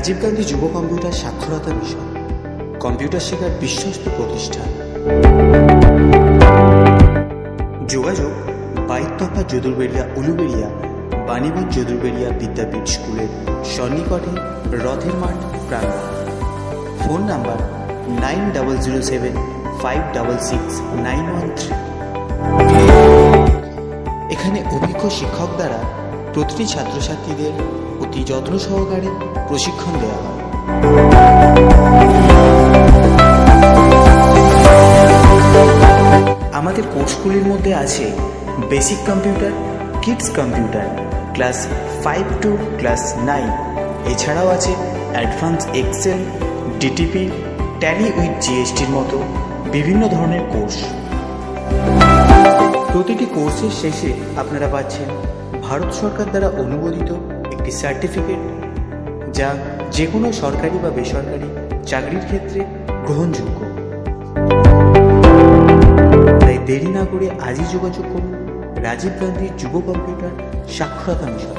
রাজীব গান্ধী যুব কম্পিউটার সাক্ষরতা mission computer শেখার বিশ্বস্ত প্রতিষ্ঠান। যোগাযোগ বাইতপা যদুরবেড়িয়া উলুবেড়িয়া বাণীবাগ যদুরবেড়িয়া বিদ্যাপীঠ স্কুলের সন্নিকটে রথের মাঠ প্রাঙ্গণ। Phone number 9007566913। এখানে অভিজ্ঞ শিক্ষক দ্বারা প্রতিটি ছাত্রছাত্রীদের অতি যত্ন সহকারে প্রশিক্ষণ দেওয়া হয়। আমাদের কোর্সগুলির মধ্যে আছে basic computer, kids computer class 5 to class 9। এছাড়াও আছে advance excel, DTP, Tally with জিএসটির মতো বিভিন্ন ধরনের কোর্স। প্রতিটি কোর্সের শেষে আপনারা পাচ্ছেন ভারত সরকার দ্বারা অনুমোদিত একটি সার্টিফিকেট, যা যে কোনো সরকারি বা বেসরকারি চাকরির ক্ষেত্রে গ্রহণযোগ্য। তাই দেরি না করে আজই যোগাযোগ করুন রাজীব গান্ধী যুব কম্পিউটার সাক্ষরতা মিশন।